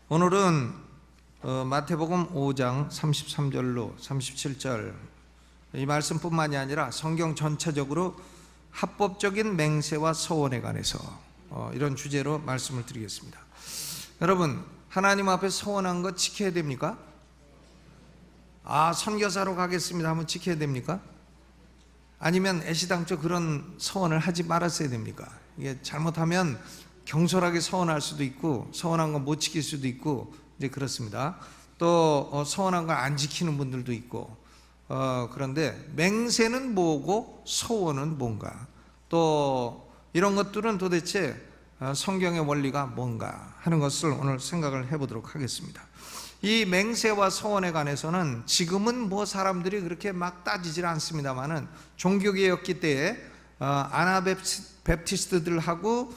오늘은 마태복음 5장 33절로 37절 이 말씀뿐만이 아니라 성경 전체적으로 합법적인 맹세와 서원에 관해서 이런 주제로 말씀을 드리겠습니다. 여러분, 하나님 앞에 서원한 거 지켜야 됩니까? 선교사로 가겠습니다 하면 지켜야 됩니까? 아니면 애시당초 그런 서원을 하지 말았어야 됩니까? 이게 잘못하면 경솔하게 서원할 수도 있고 서원한 거 못 지킬 수도 있고 이제 그렇습니다. 또 서원한 걸 안 지키는 분들도 있고 그런데 맹세는 뭐고 서원은 뭔가, 또 이런 것들은 도대체 성경의 원리가 뭔가 하는 것을 오늘 생각을 해보도록 하겠습니다. 이 맹세와 서원에 관해서는 지금은 뭐 사람들이 그렇게 막 따지질 않습니다만은 종교개혁기 때에 아나베프티스트들하고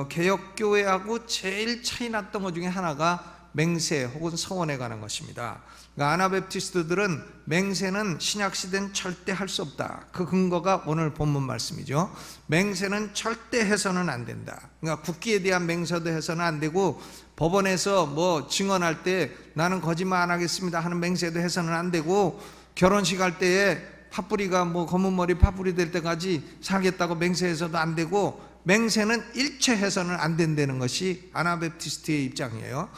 개혁교회하고 제일 차이 났던 것 중에 하나가 맹세 혹은 서원에 관한 것입니다. 그러니까 아나베프티스트들은 맹세는 신약시대는 절대 할 수 없다. 그 근거가 오늘 본문 말씀이죠. 맹세는 절대 해서는 안 된다. 그러니까 국기에 대한 맹세도 해서는 안 되고, 법원에서 뭐 증언할 때 나는 거짓말 안 하겠습니다 하는 맹세도 해서는 안 되고, 결혼식 할 때에 팥뿌리가 뭐 검은 머리 팥뿌리 될 때까지 살겠다고 맹세해서도 안 되고, 맹세는 일체 해서는 안 된다는 것이 아나베프티스트의 입장이에요.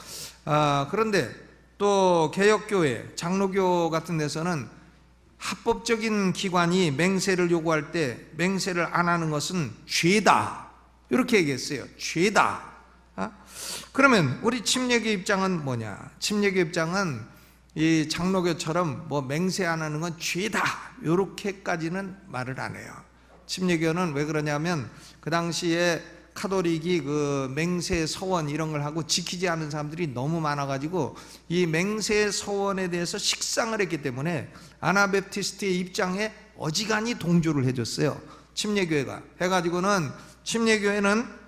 그런데 또 개혁교회, 장로교 같은 데서는 합법적인 기관이 맹세를 요구할 때 맹세를 안 하는 것은 죄다, 이렇게 얘기했어요. 죄다. 그러면 우리 침례교 입장은 뭐냐? 침례교 입장은 이 장로교처럼 뭐 맹세 안 하는 건 죄다, 이렇게까지는 말을 안 해요. 침례교는 왜 그러냐면 그 당시에 카톨릭이 그 맹세, 서원 이런 걸 하고 지키지 않은 사람들이 너무 많아가지고 이 맹세, 서원에 대해서 식상을 했기 때문에 아나베프티스트의 입장에 어지간히 동조를 해줬어요. 침례교회가 해가지고는 침례교회는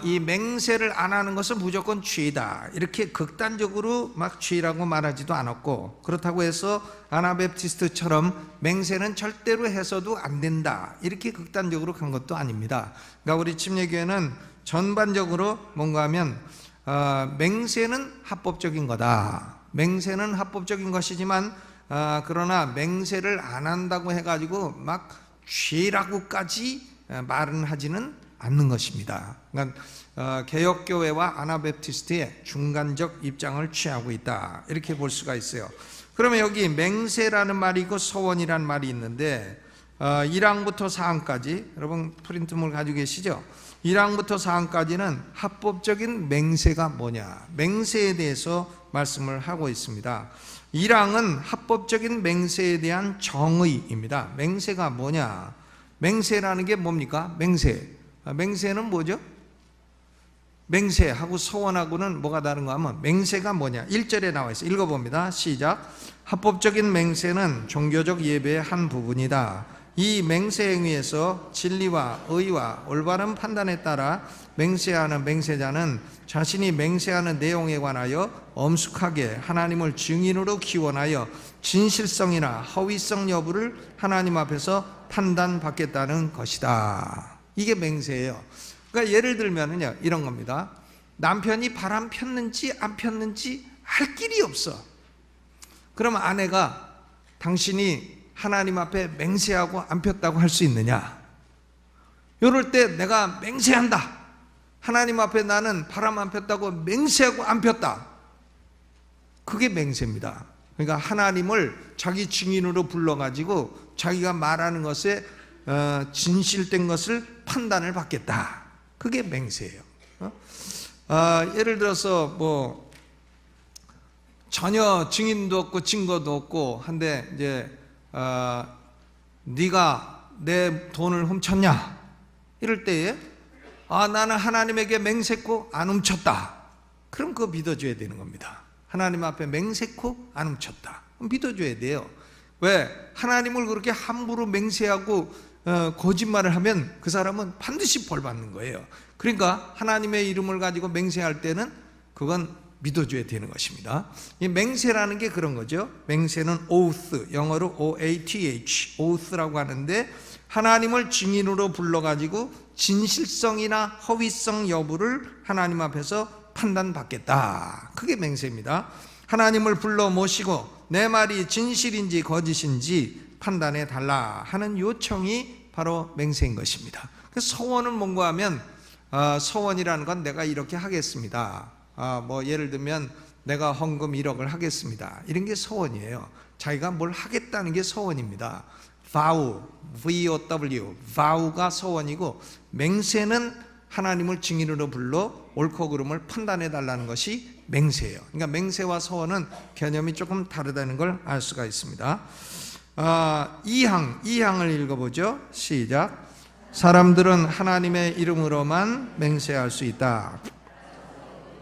이 맹세를 안 하는 것은 무조건 죄다, 이렇게 극단적으로 막 죄라고 말하지도 않았고, 그렇다고 해서 아나베프티스트처럼 맹세는 절대로 해서도 안 된다, 이렇게 극단적으로 간 것도 아닙니다. 그러니까 우리 침례교회는 전반적으로 뭔가 하면 맹세는 합법적인 거다. 맹세는 합법적인 것이지만 그러나 맹세를 안 한다고 해가지고 막 죄라고까지 말은 하지는 않는 것입니다. 그러니까 개혁교회와 아나베프티스트의 중간적 입장을 취하고 있다, 이렇게 볼 수가 있어요. 그러면 여기 맹세라는 말이 있고 서원이라는 말이 있는데 1항부터 4항까지 여러분 프린트물 가지고 계시죠? 1항부터 4항까지는 합법적인 맹세가 뭐냐, 맹세에 대해서 말씀을 하고 있습니다. 1항은 합법적인 맹세에 대한 정의입니다. 맹세가 뭐냐? 맹세라는 게 뭡니까? 맹세는 뭐죠? 맹세하고 서원하고는 뭐가 다른가 하면, 맹세가 뭐냐? 1절에 나와 있어요. 읽어봅니다. 시작. 합법적인 맹세는 종교적 예배의 한 부분이다. 이 맹세 행위에서 진리와 의와 올바른 판단에 따라 맹세하는 맹세자는 자신이 맹세하는 내용에 관하여 엄숙하게 하나님을 증인으로 기원하여 진실성이나 허위성 여부를 하나님 앞에서 판단받겠다는 것이다. 이게 맹세예요. 그러니까 예를 들면은요, 이런 겁니다. 남편이 바람 폈는지 안 폈는지 알 길이 없어. 그러면 아내가 당신이 하나님 앞에 맹세하고 안 폈다고 할 수 있느냐? 이럴 때 내가 맹세한다, 하나님 앞에 나는 바람 안 폈다고 맹세하고 안 폈다, 그게 맹세입니다. 그러니까 하나님을 자기 증인으로 불러가지고 자기가 말하는 것에 진실된 것을 판단을 받겠다, 그게 맹세예요. 예를 들어서 뭐 전혀 증인도 없고 증거도 없고 한데 이제 네가 내 돈을 훔쳤냐, 이럴 때에 나는 하나님에게 맹세코 안 훔쳤다, 그럼 그거 믿어줘야 되는 겁니다. 하나님 앞에 맹세코 안 훔쳤다, 그럼 믿어줘야 돼요. 왜? 하나님을 그렇게 함부로 맹세하고 거짓말을 하면 그 사람은 반드시 벌 받는 거예요. 그러니까 하나님의 이름을 가지고 맹세할 때는 그건 믿어줘야 되는 것입니다. 이 맹세라는 게 그런 거죠. 맹세는 oath, 영어로 oath, oath라고 하는데 하나님을 증인으로 불러가지고 진실성이나 허위성 여부를 하나님 앞에서 판단받겠다. 그게 맹세입니다. 하나님을 불러 모시고 내 말이 진실인지 거짓인지 판단해 달라 하는 요청이 바로 맹세인 것입니다. 그래서 서원은 뭔가 하면 서원이라는 건 내가 이렇게 하겠습니다. 뭐 예를 들면 내가 헌금 1억을 하겠습니다. 이런 게 서원이에요. 자기가 뭘 하겠다는 게 서원입니다. vow, V-O-W, vow가 서원이고 맹세는 하나님을 증인으로 불러 옳고 그름을 판단해 달라는 것이 맹세예요. 그러니까 맹세와 서원은 개념이 조금 다르다는 걸 알 수가 있습니다. 2항을 읽어보죠. 시작. 사람들은 하나님의 이름으로만 맹세할 수 있다.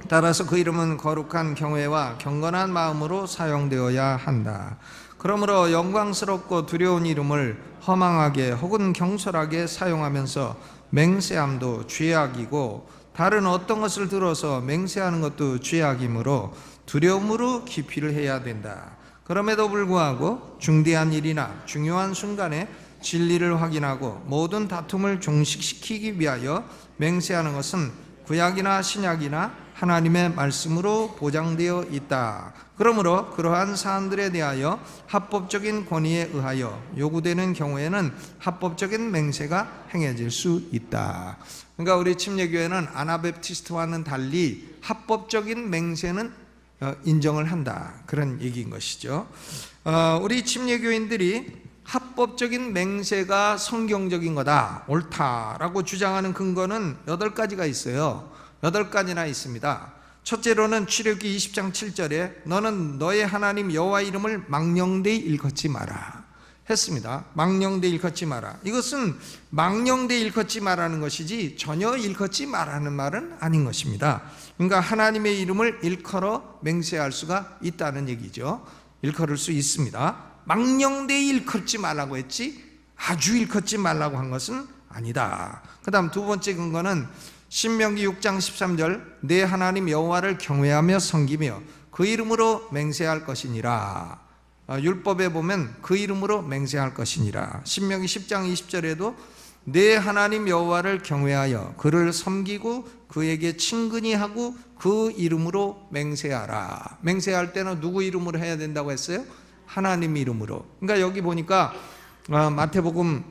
따라서 그 이름은 거룩한 경외와 경건한 마음으로 사용되어야 한다. 그러므로 영광스럽고 두려운 이름을 허망하게 혹은 경솔하게 사용하면서 맹세함도 죄악이고 다른 어떤 것을 들어서 맹세하는 것도 죄악이므로 두려움으로 기피를 해야 된다. 그럼에도 불구하고 중대한 일이나 중요한 순간에 진리를 확인하고 모든 다툼을 종식시키기 위하여 맹세하는 것은 구약이나 신약이나 하나님의 말씀으로 보장되어 있다. 그러므로 그러한 사안들에 대하여 합법적인 권위에 의하여 요구되는 경우에는 합법적인 맹세가 행해질 수 있다. 그러니까 우리 침례교회는 아나베프티스트와는 달리 합법적인 맹세는 인정을 한다. 그런 얘기인 것이죠. 우리 침례교인들이 합법적인 맹세가 성경적인 거다, 옳다라고 주장하는 근거는 8가지가 있어요. 8가지나 있습니다. 첫째로는 출애굽기 20장 7절에 너는 너의 하나님 여호와 이름을 망령되이 일컫지 마라 했습니다. 망령되이 일컫지 마라. 이것은 망령되이 일컫지 마라는 것이지 전혀 일컫지 마라는 말은 아닌 것입니다. 그러니까 하나님의 이름을 일컬어 맹세할 수가 있다는 얘기죠. 일컬을 수 있습니다. 망령되이 일컬지 말라고 했지 아주 일컬지 말라고 한 것은 아니다. 그 다음 두 번째 근거는 신명기 6장 13절 내 하나님 여호와를 경외하며 섬기며 그 이름으로 맹세할 것이니라. 율법에 보면 그 이름으로 맹세할 것이니라. 신명기 10장 20절에도 내 하나님 여호와를 경외하여 그를 섬기고 그에게 친근히 하고 그 이름으로 맹세하라. 맹세할 때는 누구 이름으로 해야 된다고 했어요? 하나님 이름으로. 그러니까 여기 보니까 마태복음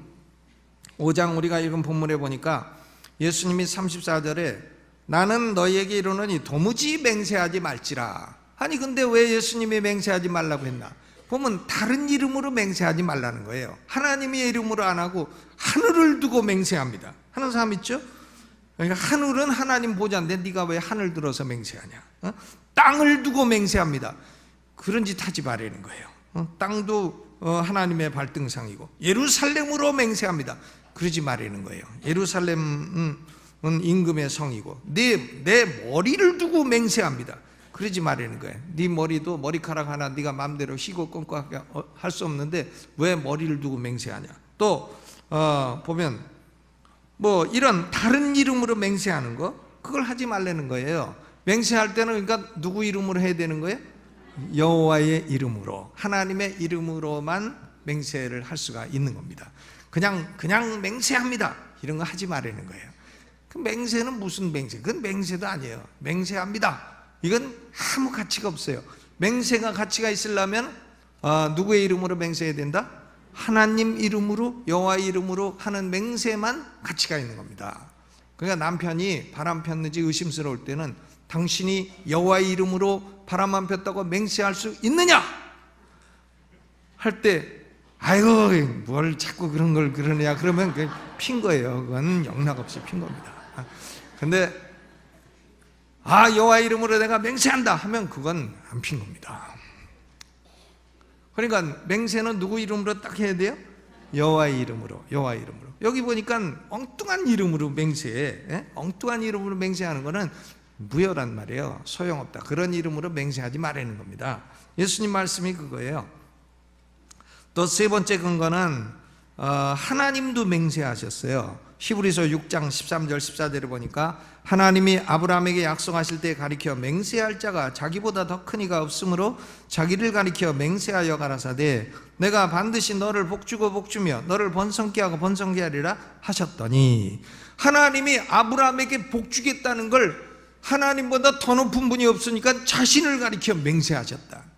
5장 우리가 읽은 본문에 보니까 예수님이 34절에 나는 너희에게 이르노니 도무지 맹세하지 말지라. 아니 근데 왜 예수님이 맹세하지 말라고 했나? 보면 다른 이름으로 맹세하지 말라는 거예요. 하나님의 이름으로 안 하고 하늘을 두고 맹세합니다. 하는 사람 있죠? 그러니까 하늘은 하나님 보좌인데 네가 왜 하늘 들어서 맹세하냐? 땅을 두고 맹세합니다. 그런 짓 하지 말라는 거예요. 땅도 하나님의 발등상이고 예루살렘으로 맹세합니다. 그러지 말라는 거예요. 예루살렘은 임금의 성이고 내 머리를 두고 맹세합니다. 그러지 말라는 거예요. 네 머리도 머리카락 하나 네가 마음대로 휘고 꺾고 할 수 없는데 왜 머리를 두고 맹세하냐. 또 보면 뭐 이런 다른 이름으로 맹세하는 거 그걸 하지 말라는 거예요. 맹세할 때는 그러니까 누구 이름으로 해야 되는 거예요? 여호와의 이름으로, 하나님의 이름으로만 맹세를 할 수가 있는 겁니다. 그냥 맹세합니다 이런 거 하지 말라는 거예요. 그 맹세는 무슨 맹세? 그건 맹세도 아니에요. 맹세합니다 이건 아무 가치가 없어요. 맹세가 가치가 있으려면 누구의 이름으로 맹세해야 된다? 하나님 이름으로, 여호와의 이름으로 하는 맹세만 가치가 있는 겁니다. 그러니까 남편이 바람 폈는지 의심스러울 때는 당신이 여호와의 이름으로 바람만 폈다고 맹세할 수 있느냐? 할 때 아이고 뭘 자꾸 그런 걸 그러냐 그러면 핀 거예요. 그건 영락없이 핀 겁니다. 근데 여호와의 이름으로 내가 맹세한다 하면 그건 안 핀 겁니다. 그러니까 맹세는 누구 이름으로 딱 해야 돼요? 여호와의 이름으로, 여호와의 이름으로. 여기 보니까 엉뚱한 이름으로 맹세해. 엉뚱한 이름으로 맹세하는 거는 무효란 말이에요. 소용없다. 그런 이름으로 맹세하지 말라는 겁니다. 예수님 말씀이 그거예요. 또 세 번째 근거는 하나님도 맹세하셨어요. 히브리서 6장 13절 14절에 보니까 하나님이 아브라함에게 약속하실 때 가리켜 맹세할 자가 자기보다 더 큰 이가 없으므로 자기를 가리켜 맹세하여 가라사대 내가 반드시 너를 복주고 복주며 너를 번성케 하고 번성케 하리라 하셨더니, 하나님이 아브라함에게 복주겠다는 걸 하나님보다 더 높은 분이 없으니까 자신을 가리켜 맹세하셨다.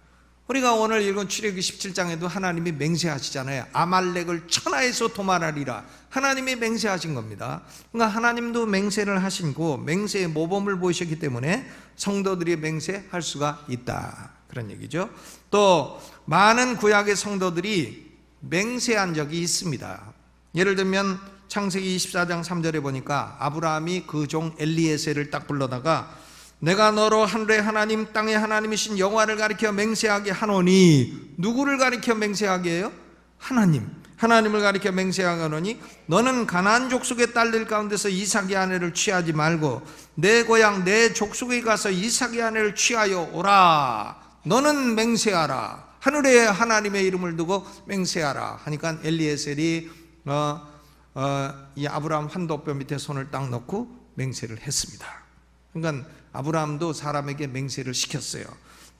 우리가 오늘 읽은 출애굽기 17장에도 하나님이 맹세하시잖아요. 아말렉을 천하에서 도말하리라. 하나님이 맹세하신 겁니다. 그러니까 하나님도 맹세를 하시고 맹세의 모범을 보이셨기 때문에 성도들이 맹세할 수가 있다, 그런 얘기죠. 또 많은 구약의 성도들이 맹세한 적이 있습니다. 예를 들면 창세기 24장 3절에 보니까 아브라함이 그 종 엘리에셀을 딱 불러다가 내가 너로 하늘의 하나님 땅의 하나님이신 여호와를 가리켜 맹세하게 하노니, 누구를 가리켜 맹세하게 해요? 하나님을 가리켜 맹세하게 하노니 너는 가나안 족속의 딸들 가운데서 이삭의 아내를 취하지 말고 내 고향 내 족속에 가서 이삭의 아내를 취하여 오라. 너는 맹세하라. 하늘의 하나님의 이름을 두고 맹세하라 하니까 엘리에셀이 이 아브라함 환도뼈 밑에 손을 딱 넣고 맹세를 했습니다. 그러니까 아브라함도 사람에게 맹세를 시켰어요.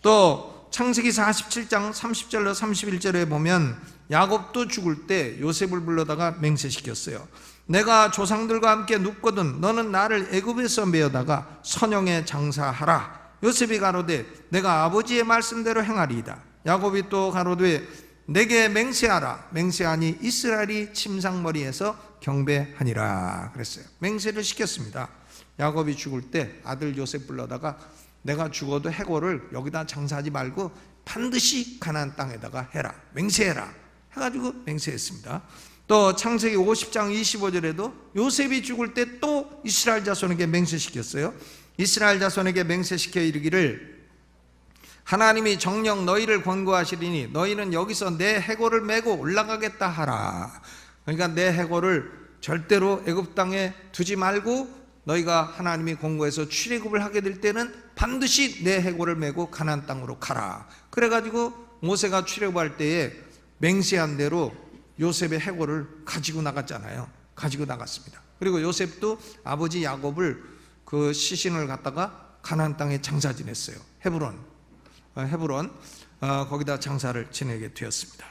또 창세기 47장 30절로 31절에 보면 야곱도 죽을 때 요셉을 불러다가 맹세시켰어요. 내가 조상들과 함께 눕거든 너는 나를 애굽에서 메어다가 선영에 장사하라. 요셉이 가로되 내가 아버지의 말씀대로 행하리이다. 야곱이 또 가로되 내게 맹세하라. 맹세하니 이스라엘이 침상머리에서 경배하니라 그랬어요. 맹세를 시켰습니다. 야곱이 죽을 때 아들 요셉 불러다가 내가 죽어도 해골을 여기다 장사하지 말고 반드시 가나안 땅에다가 해라. 맹세해라 해가지고 맹세했습니다. 또 창세기 50장 25절에도 요셉이 죽을 때 또 이스라엘 자손에게 맹세시켰어요. 이스라엘 자손에게 맹세시켜 이르기를 하나님이 정녕 너희를 권고하시리니 너희는 여기서 내 해골을 메고 올라가겠다 하라. 그러니까 내 해골을 절대로 애굽 땅에 두지 말고 너희가 하나님이 권고해서 출애굽을 하게 될 때는 반드시 내 해골을 메고 가나안 땅으로 가라. 그래가지고 모세가 출애굽할 때에 맹세한 대로 요셉의 해골을 가지고 나갔잖아요. 가지고 나갔습니다. 그리고 요셉도 아버지 야곱을 그 시신을 갖다가 가나안 땅에 장사 지냈어요. 헤브론 거기다 장사를 지내게 되었습니다.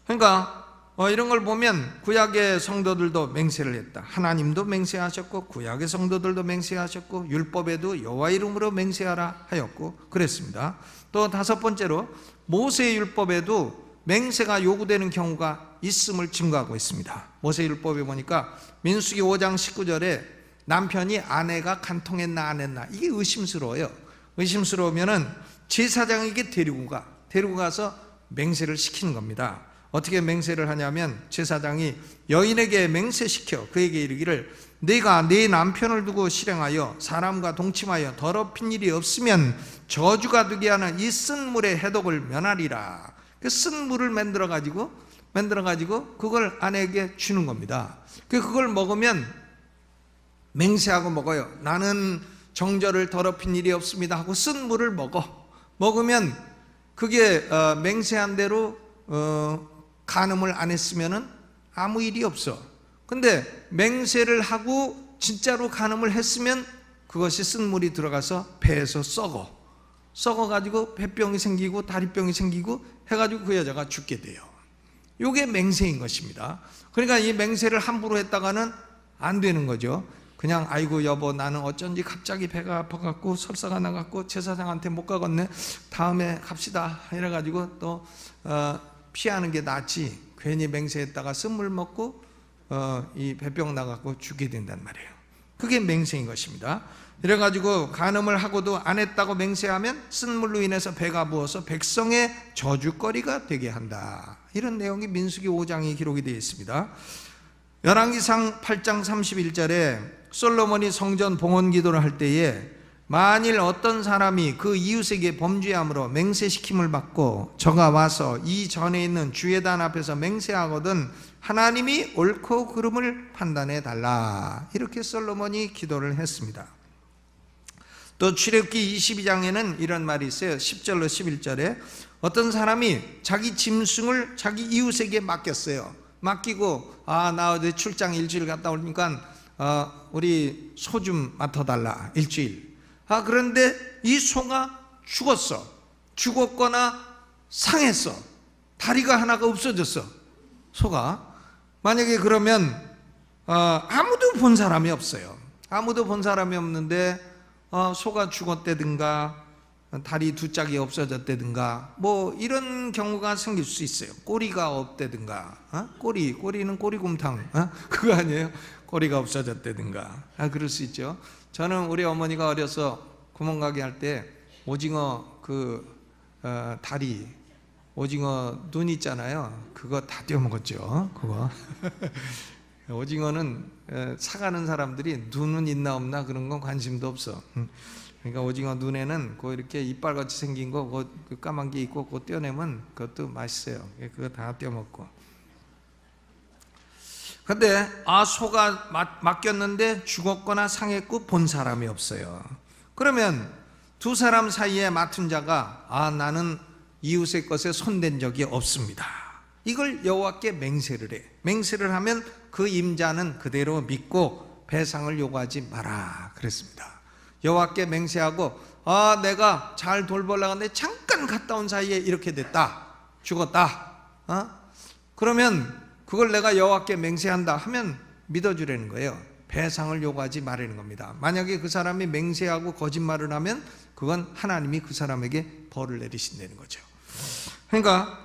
그러니까 이런 걸 보면 구약의 성도들도 맹세를 했다. 하나님도 맹세하셨고 구약의 성도들도 맹세하셨고 율법에도 여호와 이름으로 맹세하라 하였고 그랬습니다. 또 다섯 번째로 모세의 율법에도 맹세가 요구되는 경우가 있음을 증거하고 있습니다. 모세의 율법에 보니까 민수기 5장 19절에 남편이 아내가 간통했나 안 했나 이게 의심스러워요. 의심스러우면은 제사장에게 데리고 가서 맹세를 시키는 겁니다. 어떻게 맹세를 하냐면 제사장이 여인에게 맹세시켜 그에게 이르기를 네가 네 남편을 두고 실행하여 사람과 동침하여 더럽힌 일이 없으면 저주가 되게 하는 이 쓴 물의 해독을 면하리라. 그 쓴 물을 만들어 가지고 그걸 아내에게 주는 겁니다. 그걸 먹으면 맹세하고 먹어요. 나는 정절을 더럽힌 일이 없습니다 하고 쓴 물을 먹으면 그게 맹세한 대로 간음을 안 했으면은 아무 일이 없어. 근데 맹세를 하고 진짜로 간음을 했으면 그것이 쓴 물이 들어가서 배에서 썩어가지고 배병이 생기고 다리병이 생기고 해가지고 그 여자가 죽게 돼요. 이게 맹세인 것입니다. 그러니까 이 맹세를 함부로 했다가는 안 되는 거죠. 그냥 아이고 여보 나는 어쩐지 갑자기 배가 아파갖고 설사가 나갖고 제사장한테 못 가겠네 다음에 갑시다 이래가지고 또 피하는 게 낫지 괜히 맹세했다가 쓴물 먹고 이 배병 나갖고 죽게 된단 말이에요. 그게 맹세인 것입니다. 이래가지고 간음을 하고도 안 했다고 맹세하면 쓴물로 인해서 배가 부어서 백성의 저주거리가 되게 한다. 이런 내용이 민수기 5장에 기록이 되어 있습니다. 열왕기상 8장 31절에 솔로몬이 성전 봉헌 기도를 할 때에 만일 어떤 사람이 그 이웃에게 범죄함으로 맹세시킴을 받고 저가 와서 이 전에 있는 주회단 앞에서 맹세하거든 하나님이 옳고 그름을 판단해 달라. 이렇게 솔로몬이 기도를 했습니다. 또 출애굽기 22장에는 이런 말이 있어요. 10절로 11절에 어떤 사람이 자기 짐승을 자기 이웃에게 맡겼어요. 맡기고 나 어디 출장 일주일 갔다 오니까 우리 소 좀 맡아달라 일주일. 그런데 이 소가 죽었어. 죽었거나 상했어. 다리가 하나가 없어졌어. 소가. 만약에 그러면 아무도 본 사람이 없어요. 아무도 본 사람이 없는데 소가 죽었다든가 다리 두 짝이 없어졌다든가 뭐 이런 경우가 생길 수 있어요. 꼬리가 없다든가 꼬리는 꼬리곰탕 그거 아니에요? 꼬리가 없어졌다든가 그럴 수 있죠. 저는 우리 어머니가 어려서 구멍가게 할 때 오징어 다리 오징어 눈 있잖아요. 그거 다 떼어먹었죠. 그거 오징어는 사가는 사람들이 눈은 있나 없나 그런 건 관심도 없어. 그러니까 오징어 눈에는 이렇게 이빨같이 생긴 거 그 까만 게 있고 그거 떼어내면 그것도 맛있어요. 그거 다 떼어먹고. 근데 소가 맡겼는데 죽었거나 상했고 본 사람이 없어요. 그러면 두 사람 사이에 맡은 자가 나는 이웃의 것에 손댄 적이 없습니다. 이걸 여호와께 맹세를 해. 맹세를 하면 그 임자는 그대로 믿고 배상을 요구하지 마라 그랬습니다. 여호와께 맹세하고 내가 잘 돌보려고 하는데 잠깐 갔다 온 사이에 이렇게 됐다. 죽었다. 그러면 그걸 내가 여호와께 맹세한다 하면 믿어주라는 거예요. 배상을 요구하지 말라는 겁니다. 만약에 그 사람이 맹세하고 거짓말을 하면 그건 하나님이 그 사람에게 벌을 내리신다는 거죠. 그러니까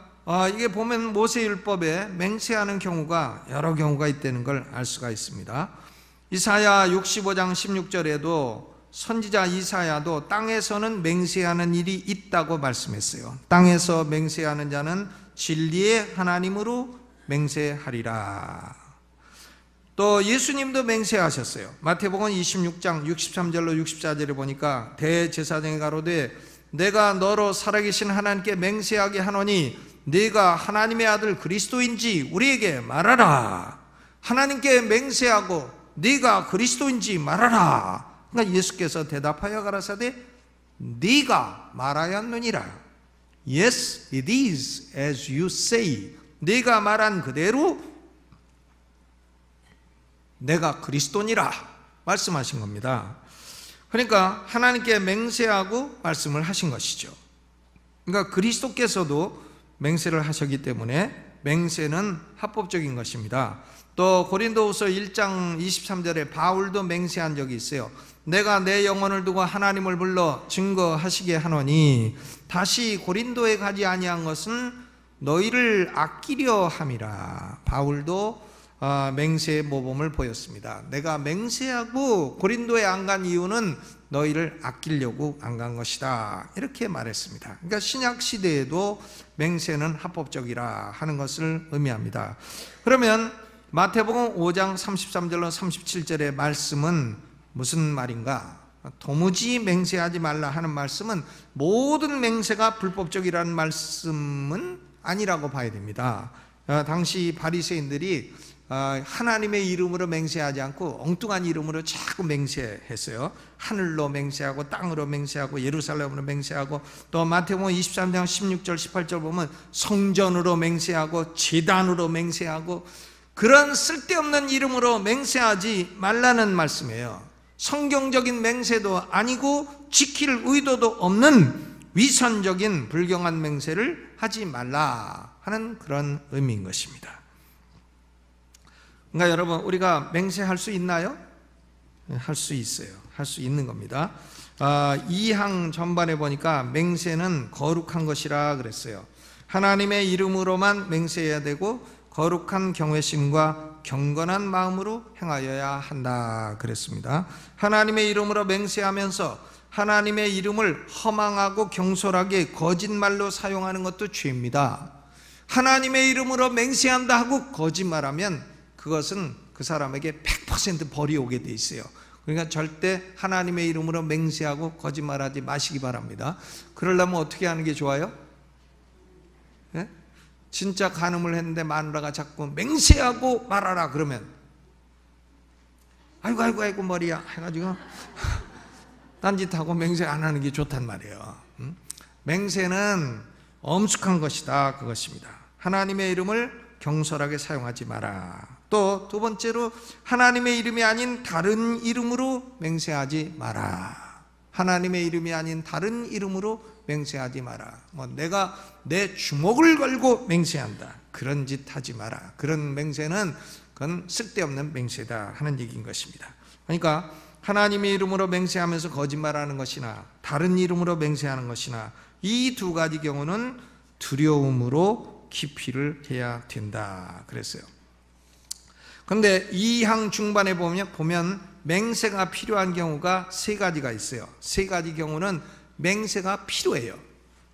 이게 보면 모세율법에 맹세하는 경우가 여러 경우가 있다는 걸 알 수가 있습니다. 이사야 65장 16절에도 선지자 이사야도 땅에서는 맹세하는 일이 있다고 말씀했어요. 땅에서 맹세하는 자는 진리의 하나님으로 맹세하리라. 또 예수님도 맹세하셨어요. 마태복음 26장 63절로 64절에 보니까 대제사장이 가로되 내가 너로 살아계신 하나님께 맹세하게 하노니 네가 하나님의 아들 그리스도인지 우리에게 말하라. 하나님께 맹세하고 네가 그리스도인지 말하라. 그러니까 예수께서 대답하여 가라사대 네가 말하였느니라. Yes, it is as you say. 네가 말한 그대로 내가 그리스도니라 말씀하신 겁니다. 그러니까 하나님께 맹세하고 말씀을 하신 것이죠. 그러니까 그리스도께서도 맹세를 하셨기 때문에 맹세는 합법적인 것입니다. 또 고린도후서 1장 23절에 바울도 맹세한 적이 있어요. 내가 내 영혼을 두고 하나님을 불러 증거하시게 하노니 다시 고린도에 가지 아니한 것은 너희를 아끼려 함이라. 바울도 맹세의 모범을 보였습니다. 내가 맹세하고 고린도에 안 간 이유는 너희를 아끼려고 안 간 것이다 이렇게 말했습니다. 그러니까 신약 시대에도 맹세는 합법적이라 하는 것을 의미합니다. 그러면 마태복음 5장 33절로 37절의 말씀은 무슨 말인가? 도무지 맹세하지 말라 하는 말씀은 모든 맹세가 불법적이라는 말씀은 아니라고 봐야 됩니다. 당시 바리새인들이 하나님의 이름으로 맹세하지 않고 엉뚱한 이름으로 자꾸 맹세했어요. 하늘로 맹세하고 땅으로 맹세하고 예루살렘으로 맹세하고 또 마태복음 23장 16절 18절 보면 성전으로 맹세하고 제단으로 맹세하고 그런 쓸데없는 이름으로 맹세하지 말라는 말씀이에요. 성경적인 맹세도 아니고 지킬 의도도 없는 위선적인 불경한 맹세를 하지 말라 하는 그런 의미인 것입니다. 그러니까 여러분 우리가 맹세할 수 있나요? 할 수 있어요. 할 수 있는 겁니다. 2항 전반에 보니까 맹세는 거룩한 것이라 그랬어요. 하나님의 이름으로만 맹세해야 되고 거룩한 경외심과 경건한 마음으로 행하여야 한다 그랬습니다. 하나님의 이름으로 맹세하면서 하나님의 이름을 허망하고 경솔하게 거짓말로 사용하는 것도 죄입니다. 하나님의 이름으로 맹세한다 하고 거짓말하면 그것은 그 사람에게 100% 벌이 오게 돼 있어요. 그러니까 절대 하나님의 이름으로 맹세하고 거짓말하지 마시기 바랍니다. 그러려면 어떻게 하는 게 좋아요? 네? 진짜 간음을 했는데 마누라가 자꾸 맹세하고 말하라 그러면 아이고 머리야 해가지고 딴짓하고 맹세 안 하는 게 좋단 말이에요. 맹세는 엄숙한 것이다 그것입니다. 하나님의 이름을 경솔하게 사용하지 마라. 또 두 번째로 하나님의 이름이 아닌 다른 이름으로 맹세하지 마라. 하나님의 이름이 아닌 다른 이름으로 맹세하지 마라. 뭐 내가 내 주먹을 걸고 맹세한다, 그런 짓 하지 마라. 그런 맹세는 그건 쓸데없는 맹세다 하는 얘기인 것입니다. 그러니까 하나님의 이름으로 맹세하면서 거짓말하는 것이나 다른 이름으로 맹세하는 것이나 이 두 가지 경우는 두려움으로 기피를 해야 된다 그랬어요. 그런데 2항 중반에 보면 맹세가 필요한 경우가 세 가지가 있어요. 세 가지 경우는 맹세가 필요해요.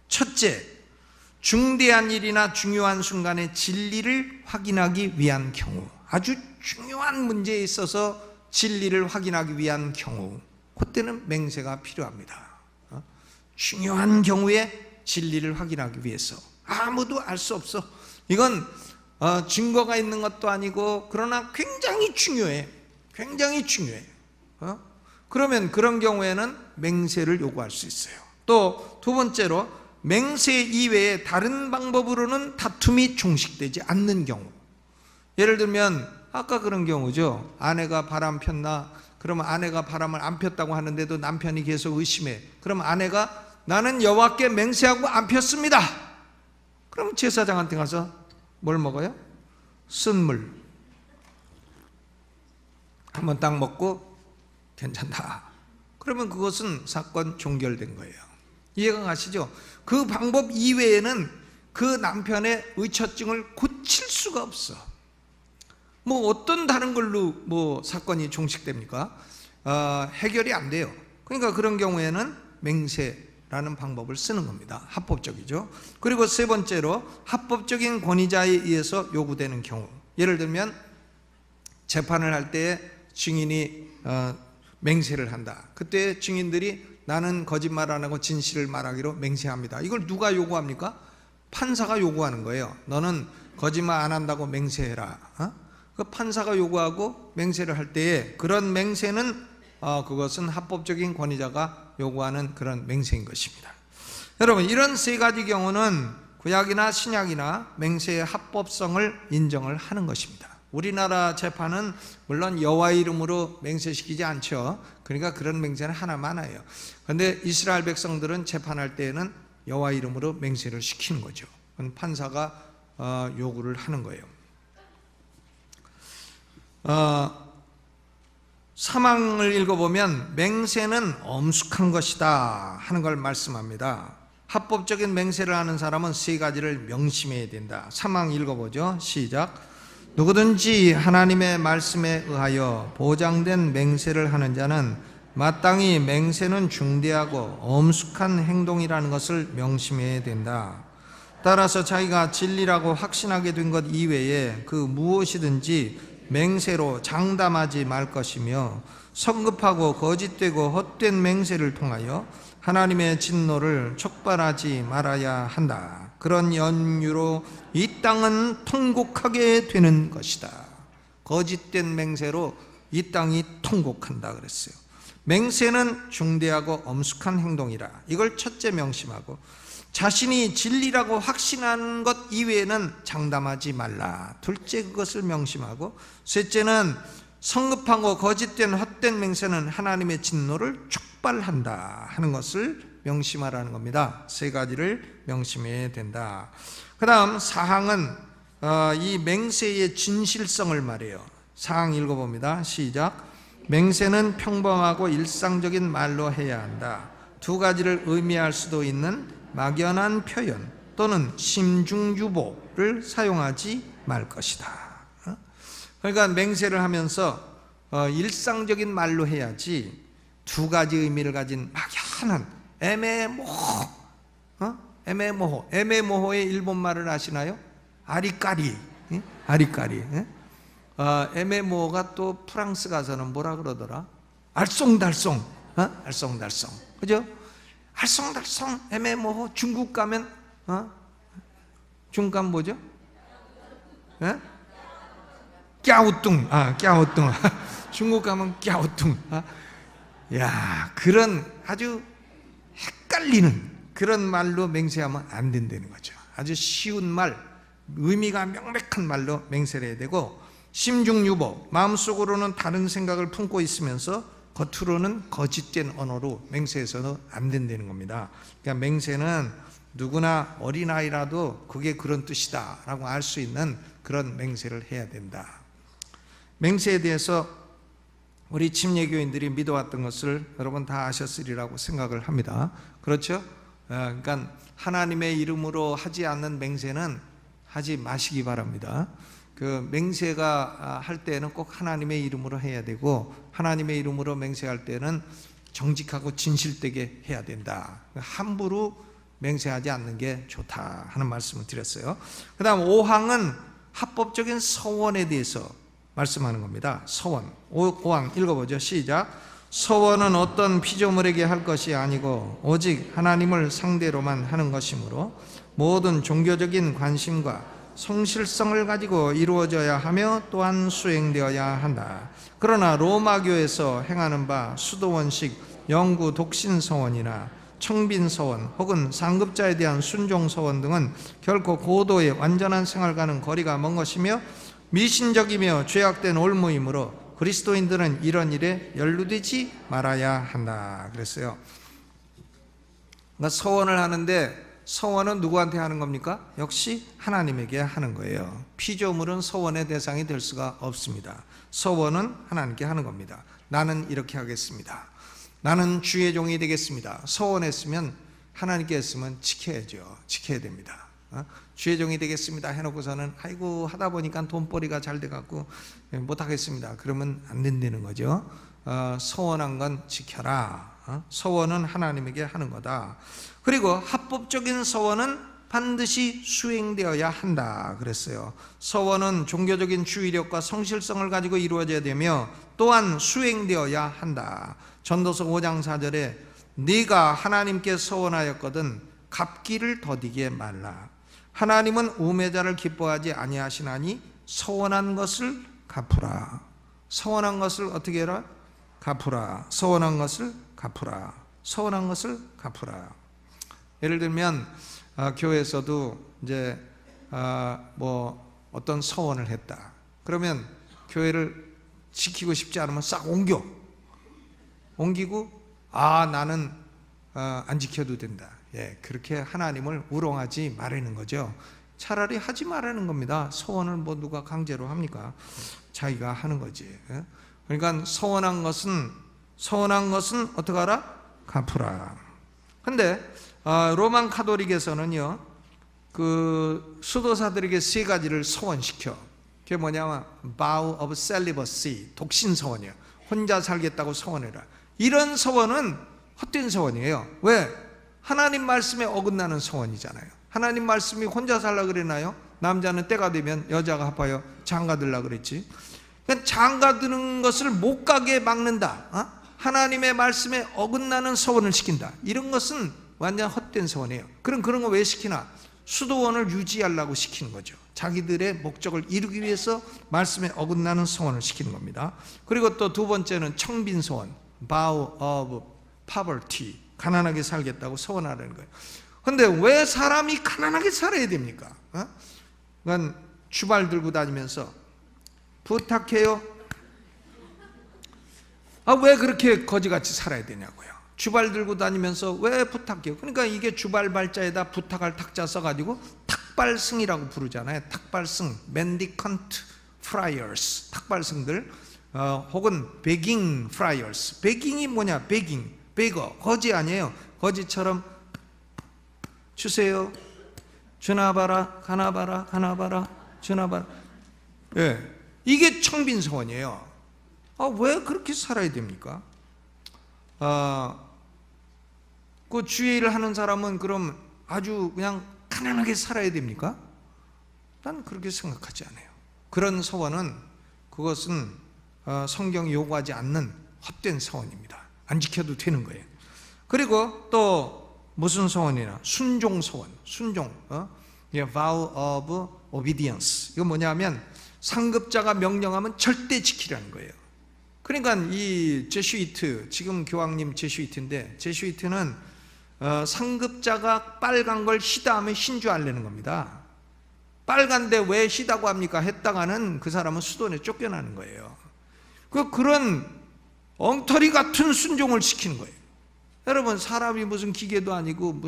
첫째, 중대한 일이나 중요한 순간에 진리를 확인하기 위한 경우, 아주 중요한 문제에 있어서 진리를 확인하기 위한 경우, 그때는 맹세가 필요합니다. 중요한 경우에 진리를 확인하기 위해서. 아무도 알 수 없어. 이건 증거가 있는 것도 아니고, 그러나 굉장히 중요해. 굉장히 중요해. 그러면 그런 경우에는 맹세를 요구할 수 있어요. 또 두 번째로, 맹세 이외에 다른 방법으로는 다툼이 종식되지 않는 경우. 예를 들면 아까 그런 경우죠. 아내가 바람 폈나? 그러면 아내가 바람을 안 폈다고 하는데도 남편이 계속 의심해. 그럼 아내가 나는 여호와께 맹세하고 안 폈습니다. 그럼 제사장한테 가서 뭘 먹어요? 쓴 물 한번 딱 먹고 괜찮다. 그러면 그것은 사건 종결된 거예요. 이해가 가시죠? 그 방법 이외에는 그 남편의 의처증을 고칠 수가 없어. 뭐 어떤 다른 걸로 뭐 사건이 종식됩니까? 해결이 안 돼요. 그러니까 그런 경우에는 맹세라는 방법을 쓰는 겁니다. 합법적이죠. 그리고 세 번째로, 합법적인 권위자에 의해서 요구되는 경우. 예를 들면 재판을 할 때 증인이 맹세를 한다. 그때 증인들이 나는 거짓말 안 하고 진실을 말하기로 맹세합니다. 이걸 누가 요구합니까? 판사가 요구하는 거예요. 너는 거짓말 안 한다고 맹세해라. 그 판사가 요구하고 맹세를 할 때에 그런 맹세는 그것은 합법적인 권위자가 요구하는 그런 맹세인 것입니다. 여러분, 이런 세 가지 경우는 구약이나 신약이나 맹세의 합법성을 인정을 하는 것입니다. 우리나라 재판은 물론 여호와 이름으로 맹세시키지 않죠. 그러니까 그런 맹세는 하나만 해요. 그런데 이스라엘 백성들은 재판할 때에는 여호와 이름으로 맹세를 시키는 거죠. 그건 판사가 요구를 하는 거예요. 사망을 읽어보면 맹세는 엄숙한 것이다 하는 걸 말씀합니다. 합법적인 맹세를 하는 사람은 세 가지를 명심해야 된다. 사망 읽어보죠. 시작. 누구든지 하나님의 말씀에 의하여 보장된 맹세를 하는 자는 마땅히 맹세는 중대하고 엄숙한 행동이라는 것을 명심해야 된다. 따라서 자기가 진리라고 확신하게 된 것 이외에 그 무엇이든지 맹세로 장담하지 말 것이며, 성급하고 거짓되고 헛된 맹세를 통하여 하나님의 진노를 촉발하지 말아야 한다. 그런 연유로 이 땅은 통곡하게 되는 것이다. 거짓된 맹세로 이 땅이 통곡한다 그랬어요. 맹세는 중대하고 엄숙한 행동이라, 이걸 첫째 명심하고, 자신이 진리라고 확신하는 것 이외에는 장담하지 말라. 둘째, 그것을 명심하고, 셋째는 성급하고 거짓된 헛된 맹세는 하나님의 진노를 촉발한다 하는 것을 명심하라는 겁니다. 세 가지를 명심해야 된다. 그 다음 사항은 이 맹세의 진실성을 말해요. 사항 읽어봅니다. 시작. 맹세는 평범하고 일상적인 말로 해야 한다. 두 가지를 의미할 수도 있는 막연한 표현 또는 심중유보를 사용하지 말 것이다. 그러니까 맹세를 하면서 일상적인 말로 해야지 두 가지 의미를 가진 막연한 애매모호, 애매모호의 일본말을 아시나요? 아리까리, 아리까리. 애매모호가 또 프랑스 가서는 뭐라 그러더라? 알쏭달쏭, 알쏭달쏭, 그죠? 알쏭달쏭, 애매모호. 중국 가면 중국 가면 뭐죠? 깨우뚱, 깨우뚱. 중국 가면 깨우뚱. 야, 그런 아주 헷갈리는 그런 말로 맹세하면 안 된다는 거죠. 아주 쉬운 말, 의미가 명백한 말로 맹세를 해야 되고, 심중유보, 마음속으로는 다른 생각을 품고 있으면서 겉으로는 거짓된 언어로 맹세해서는 안 된다는 겁니다. 그러니까 맹세는 누구나 어린아이라도 그게 그런 뜻이다 라고 알 수 있는 그런 맹세를 해야 된다. 맹세에 대해서 우리 침례교인들이 믿어왔던 것을 여러분 다 아셨으리라고 생각을 합니다. 그렇죠? 그러니까 하나님의 이름으로 하지 않는 맹세는 하지 마시기 바랍니다. 그 맹세가 할 때는 꼭 하나님의 이름으로 해야 되고, 하나님의 이름으로 맹세할 때는 정직하고 진실되게 해야 된다. 함부로 맹세하지 않는 게 좋다 하는 말씀을 드렸어요. 그 다음 5항은 합법적인 서원에 대해서 말씀하는 겁니다. 서원 5항 읽어보죠. 시작. 서원은 어떤 피조물에게 할 것이 아니고 오직 하나님을 상대로만 하는 것이므로 모든 종교적인 관심과 성실성을 가지고 이루어져야 하며 또한 수행되어야 한다. 그러나 로마교에서 행하는 바 수도원식 영구 독신서원이나 청빈서원 혹은 상급자에 대한 순종서원 등은 결코 고도의 완전한 생활과는 거리가 먼 것이며 미신적이며 죄악된 올무이므로 그리스도인들은 이런 일에 연루되지 말아야 한다 그랬어요. 그러니까 서원을 하는데 서원은 누구한테 하는 겁니까? 역시 하나님에게 하는 거예요. 피조물은 서원의 대상이 될 수가 없습니다. 서원은 하나님께 하는 겁니다. 나는 이렇게 하겠습니다. 나는 주의 종이 되겠습니다. 서원했으면 하나님께 했으면 지켜야죠. 지켜야 됩니다. 주의 종이 되겠습니다 해놓고서는 아이고 하다 보니까 돈벌이가 잘 돼갖고 못하겠습니다. 그러면 안 된다는 거죠. 서원한 건 지켜라. 서원은 하나님에게 하는 거다. 그리고 합법적인 서원은 반드시 수행되어야 한다 그랬어요. 서원은 종교적인 주의력과 성실성을 가지고 이루어져야 되며 또한 수행되어야 한다. 전도서 5장 4절에 네가 하나님께 서원하였거든 갚기를 더디게 말라. 하나님은 우매자를 기뻐하지 아니하시나니 서원한 것을 갚으라. 서원한 것을 어떻게 해라? 갚으라. 서원한 것을 갚으라. 서원한 것을 갚으라. 예를 들면 교회에서도 이제 뭐 어떤 서원을 했다. 그러면 교회를 지키고 싶지 않으면 싹 옮기고 나는 안 지켜도 된다. 예, 그렇게 하나님을 우롱하지 말라는 거죠. 차라리 하지 말라는 겁니다. 서원을 뭐 누가 강제로 합니까? 자기가 하는 거지. 그러니까 서원한 것은 어떻게 하라? 갚으라. 근데 로만 카톨릭에서는요, 그 수도사들에게 세 가지를 서원시켜. 그게 뭐냐면 vow of celibacy, 독신 서원이에요. 혼자 살겠다고 서원해라. 이런 서원은 헛된 서원이에요. 왜? 하나님 말씀에 어긋나는 서원이잖아요. 하나님 말씀이 혼자 살라 그랬나요? 남자는 때가 되면 여자가 아파요. 장가들라 그랬지. 그러니까 장가드는 것을 못 가게 막는다. 하나님의 말씀에 어긋나는 서원을 시킨다. 이런 것은 완전 헛된 서원이에요. 그런 거 왜 시키나? 수도원을 유지하려고 시키는 거죠. 자기들의 목적을 이루기 위해서 말씀에 어긋나는 서원을 시키는 겁니다. 그리고 또 두 번째는 청빈서원, vow of poverty, 가난하게 살겠다고 서원하라는 거예요. 근데 왜 사람이 가난하게 살아야 됩니까? 그건 주발 들고 다니면서 부탁해요. 왜 그렇게 거지같이 살아야 되냐고요. 주발 들고 다니면서 왜 부탁해요? 그러니까 이게 주발 발자에다 부탁할 탁자 써가지고 탁발승이라고 부르잖아요. 탁발승, mendicant friars, 탁발승들, 혹은 begging friars. begging이 뭐냐? beggar, 거지 아니에요. 거지처럼 주세요, 주나봐라, 가나봐라, 가나봐라, 주나봐라. 예, 이게 청빈서원이에요. 왜 그렇게 살아야 됩니까? 그 주의를 하는 사람은 그럼 아주 그냥 가난하게 살아야 됩니까? 난 그렇게 생각하지 않아요. 그런 서원은 그것은 성경이 요구하지 않는 헛된 서원입니다. 안 지켜도 되는 거예요. 그리고 또 무슨 서원이나 순종 서원, 순종, vow of obedience. 이거 뭐냐면 상급자가 명령하면 절대 지키라는 거예요. 그러니까 이 제슈이트, 지금 교황님 제슈이트인데, 제슈이트는 상급자가 빨간 걸 희다하면 흰 줄 알려는 겁니다. 빨간데 왜 희다고 합니까? 했다가는 그 사람은 수돈에 쫓겨나는 거예요. 그런 엉터리 같은 순종을 시키는 거예요. 여러분, 사람이 무슨 기계도 아니고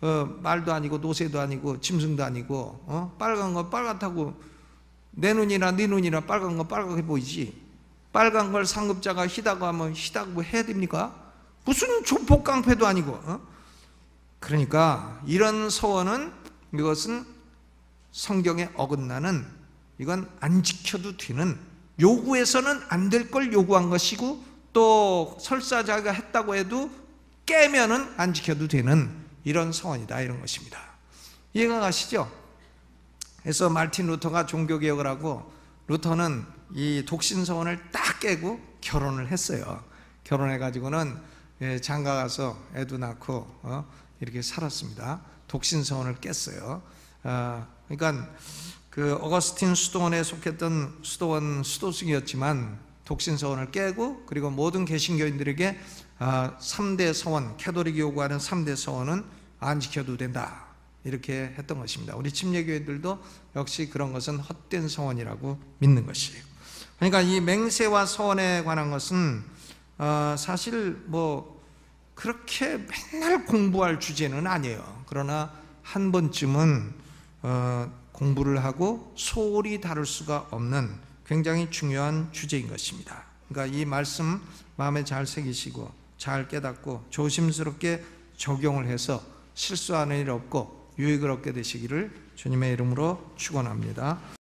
말도 아니고 노새도 아니고 짐승도 아니고 빨간 건 빨갛다고 내 눈이나 네 눈이나 빨간 건 빨갛게 보이지, 빨간 걸 상급자가 희다고 하면 희다고 해야 됩니까? 무슨 조폭 깡패도 아니고. 그러니까 이런 서원은, 이것은 성경에 어긋나는, 이건 안 지켜도 되는, 요구해서는 안 될 걸 요구한 것이고, 또 설사 자기가 했다고 해도 깨면은 안 지켜도 되는 이런 서원이다, 이런 것입니다. 이해가 가시죠? 그래서 마르틴 루터가 종교개혁을 하고, 루터는 이 독신서원을 딱 깨고 결혼을 했어요. 결혼해가지고는 장가 가서 애도 낳고 이렇게 살았습니다. 독신서원을 깼어요. 그러니까 그 어거스틴 수도원에 속했던 수도승이었지만 독신서원을 깨고, 그리고 모든 개신교인들에게 3대 서원, 캐톨릭이 요구하는 3대 서원은 안 지켜도 된다, 이렇게 했던 것입니다. 우리 침례교회들도 역시 그런 것은 헛된 서원이라고 믿는 것이에요. 그러니까 이 맹세와 서원에 관한 것은 사실 그렇게 맨날 공부할 주제는 아니에요. 그러나 한 번쯤은 공부를 하고 소홀히 다룰 수가 없는 굉장히 중요한 주제인 것입니다. 그러니까 이 말씀 마음에 잘 새기시고 잘 깨닫고 조심스럽게 적용을 해서 실수하는 일 없고 유익을 얻게 되시기를 주님의 이름으로 축원합니다.